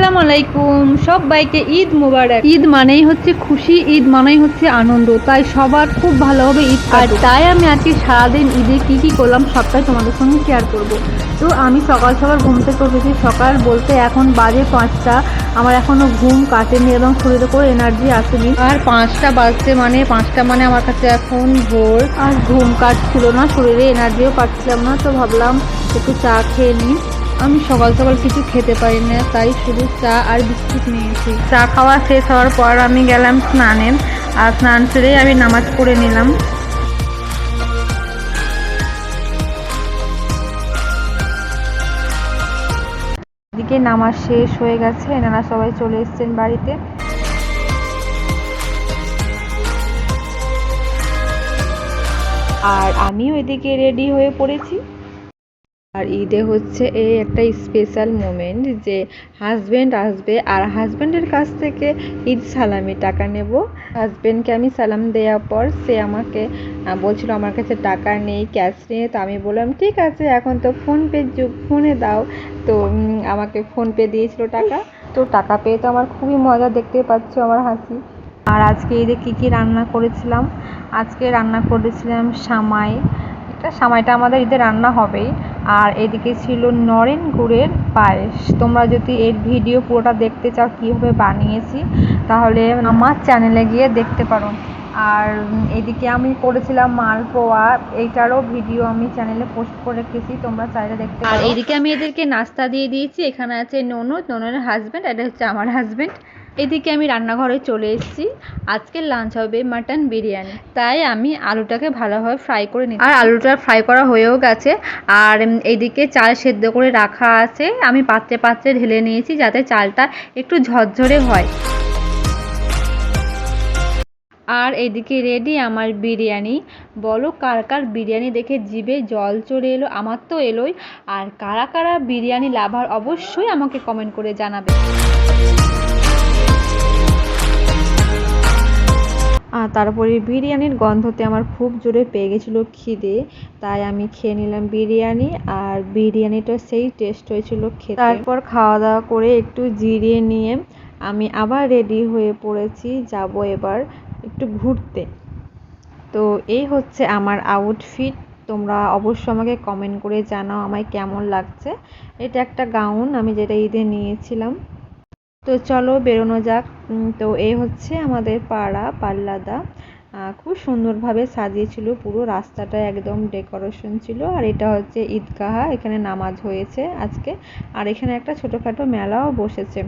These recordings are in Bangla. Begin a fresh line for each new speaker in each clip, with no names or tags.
আসসালামু আলাইকুম সবাইকে ঈদ মুবারক। ঈদ মানেই হচ্ছে খুশি, ঈদ মানেই হচ্ছে আনন্দ, তাই সবার খুব ভালোভাবে ঈদ আর তাই আমি আজকে সারাদিন ঈদে কি করলাম সবটাই তোমাদের সঙ্গে শেয়ার করব। তো আমি সকাল সকাল ঘুম থেকে উঠেছি, সকাল বলতে এখন বাজে 5টা। আমার এখনও ঘুম কাটেনি এবং শরীরে করে এনার্জি আসেনি। আর 5টা বাজছে মানে 5টা মানে আমার কাছে এখন ভোর। আর ঘুম কাটছিল না, শরীরে এনার্জিও পাচ্ছিলাম না, তো ভাবলাম একটু চা খেয়ে নিই। আমি সকাল সকাল কিছু খেতে পারি না, তাই শুধু চা আর বিস্কুট নিয়েছি। চা খাওয়া শেষ হওয়ার পর আমি গেলাম স্নানে, আর স্নান সেরেই আমি নামাজ পড়ে নিলাম। এদিকে নামাজ শেষ হয়ে গেছে, এনারা সবাই চলে এসেছেন বাড়িতে। আর আমিও এদিকে রেডি হয়ে পড়েছি। আর ঈদে হচ্ছে এই একটা স্পেশাল মোমেন্ট যে হাজব্যান্ড আসবে আর হাজব্যান্ডের কাছ থেকে ঈদ সালামি টাকা নেব। হাজব্যান্ডকে আমি সালাম দেওয়ার পর সে আমাকে বলছিল আমার কাছে টাকা নেই, ক্যাশ নেই। তো আমি বললাম ঠিক আছে, এখন তো ফোনপের যুগ, ফোনে দাও। তো আমাকে ফোনপে দিয়েছিল টাকা। তো টাকা পেয়ে তো আমার খুবই মজা, দেখতে পাচ্ছ আমার হাসি। আর আজকে ঈদে কী রান্না করেছিলাম, আজকে রান্না করেছিলাম সামাই। সামাইটা আমাদের ঈদে রান্না হবেই। আর এদিকে ছিল নরেন গুড়ের পায়েস। তোমরা যদি এর ভিডিও পুরোটা দেখতে চাও কীভাবে বানিয়েছি, তাহলে আমার চ্যানেলে গিয়ে দেখতে পারো। আর এদিকে আমি করেছিলাম মালপোয়া, এইটারও ভিডিও আমি চ্যানেলে পোস্ট করে রেখেছি, তোমরা চাইলে দেখতে পারো। আর এদিকে আমি এদেরকে নাস্তা দিয়ে দিয়েছি। এখানে আছে ননদের হাজব্যান্ড, এটা হচ্ছে আমার হাজব্যান্ড। এদিকে আমি রান্নাঘরে চলে এসেছি। আজকে লাঞ্চ হবে মাটন বিরিয়ানি, তাই আমি আলুটাকে ভালোভাবে ফ্রাই করে নিচ্ছি। আর আলুটা ফ্রাই করা হয়েও গেছে। আর এইদিকে চাল সেদ্ধ করে রাখা আছে, আমি পাত্রে ঢেলে নিয়েছি যাতে চালটা একটু ঝরঝরে হয়। আর এদিকে রেডি আমার বিরিয়ানি। বলো কার কার বিরিয়ানি দেখে জিভে জল চলে এলো? আমার তো এলোই। আর কারা কারা বিরিয়ানি লাভার অবশ্যই আমাকে কমেন্ট করে জানাবে। আর তারপরে বিরিয়ানির গন্ধতে আমার খুব জোরে পেয়ে গেছিলো খিদে, তাই আমি খেয়ে নিলাম বিরিয়ানি। আর বিরিয়ানিটা সেই টেস্ট হয়েছিল খেতে। তারপর খাওয়া দাওয়া করে একটু জিরিয়ে নিয়ে আমি আবার রেডি হয়ে পড়েছি, যাব এবার একটু ঘুরতে। তো এই হচ্ছে আমার আউটফিট। তোমরা অবশ্যই আমাকে কমেন্ট করে জানাও আমায় কেমন লাগছে। এটা একটা গাউন আমি যেটা ঈদে নিয়েছিলাম। তো চলো বেরোনো যাক। তো এই হচ্ছে আমাদের পাড়া পাল্লাদা, খুব সুন্দরভাবে সাজিয়েছিল, পুরো রাস্তাটা একদম ডেকোরেশন ছিল। আর এটা হচ্ছে ঈদগাহ, এখানে নামাজ হয়েছে আজকে। আর এখানে একটা ছোটোখাটো মেলাও বসেছে।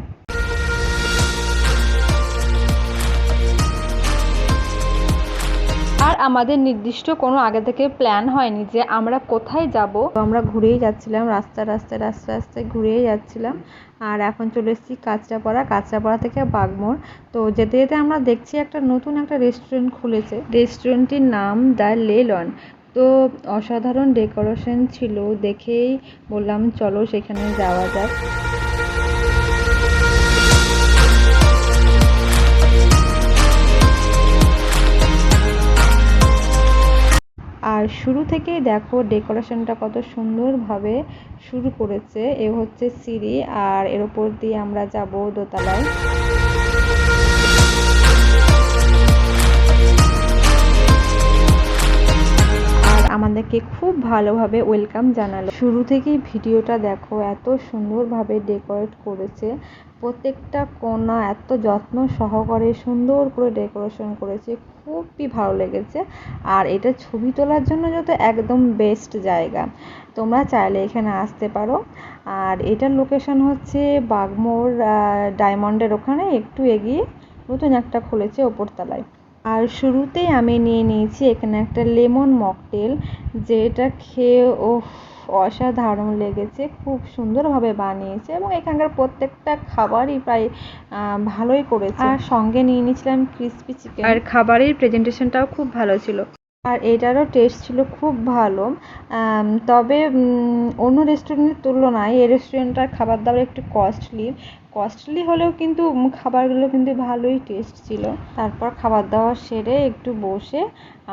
আর আমাদের নির্দিষ্ট কোনো আগে থেকে প্ল্যান হয়নি যে আমরা কোথায় যাব। তো আমরা ঘুরেই যাচ্ছিলাম, রাস্তায় ঘুরেই যাচ্ছিলাম। আর এখন চলে এসেছি কাঁচরাপাড়া থেকে বাগমোড়। তো যেতে যেতে আমরা দেখছি একটা নতুন একটা রেস্টুরেন্ট খুলেছে, রেস্টুরেন্টটির নাম দ্য লেলন। তো অসাধারণ ডেকোরেশন ছিল, দেখেই বললাম চলো সেখানে যাওয়া যাক। আর শুরু থেকেই দেখো ডেকোরেশনটা কত সুন্দরভাবে শুরু করেছে। এ হচ্ছে সিঁড়ি, আর এর ওপর দিয়ে আমরা যাব দোতলায়। আর আমাদেরকে খুব ভালোভাবে ওয়েলকাম জানালো। শুরু থেকেই ভিডিওটা দেখো, এত সুন্দরভাবে ডেকোরেট করেছে, প্রত্যেকটা কোণা এত যত্ন সহকারে সুন্দর করে ডেকোরেশন করেছে, খুবই ভালো লেগেছে। আর এটা ছবি তোলার জন্য যত একদম বেস্ট জায়গা, তোমরা চাইলে এখানে আসতে পারো। আর এটার লোকেশন হচ্ছে বাগমোড় ডায়মন্ডের ওখানে একটু এগিয়ে নতুন একটা খুলেছে ওপরতলায়। আর শুরুতেই আমি নিয়ে নিয়েছি এখানে একটা লেমন মকটেল, যেটা খেয়ে অসাধারণ লেগেছে, খুব সুন্দরভাবে বানিয়েছে এবং এখানকার প্রত্যেকটা খাবারই প্রায় ভালোই করেছে। আর সঙ্গে নিয়ে নিয়েছিলাম ক্রিসপি চিকেন, আর খাবারের প্রেজেন্টেশনটাও খুব ভালো ছিল। আর এটারও টেস্ট ছিল খুব ভালো। তবে অন্য রেস্টুরেন্টের তুলনায় এই রেস্টুরেন্টটার খাবার দাবার একটু কস্টলি হলেও কিন্তু খাবারগুলো কিন্তু ভালোই টেস্ট ছিল। তারপর খাবার দাবার সেরে একটু বসে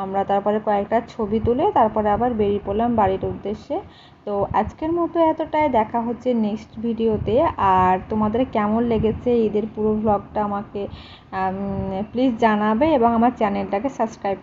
আমরা তারপরে কয়েকটা ছবি তুলে তারপরে আবার বেরিয়ে পড়লাম বাড়ির উদ্দেশ্যে। তো আজকের মতো এতটাই, দেখা হচ্ছে নেক্সট ভিডিওতে। আর তোমাদের কেমন লেগেছে ঈদের পুরো ব্লগটা আমাকে প্লিজ জানাবে এবং আমার চ্যানেলটাকে সাবস্ক্রাইব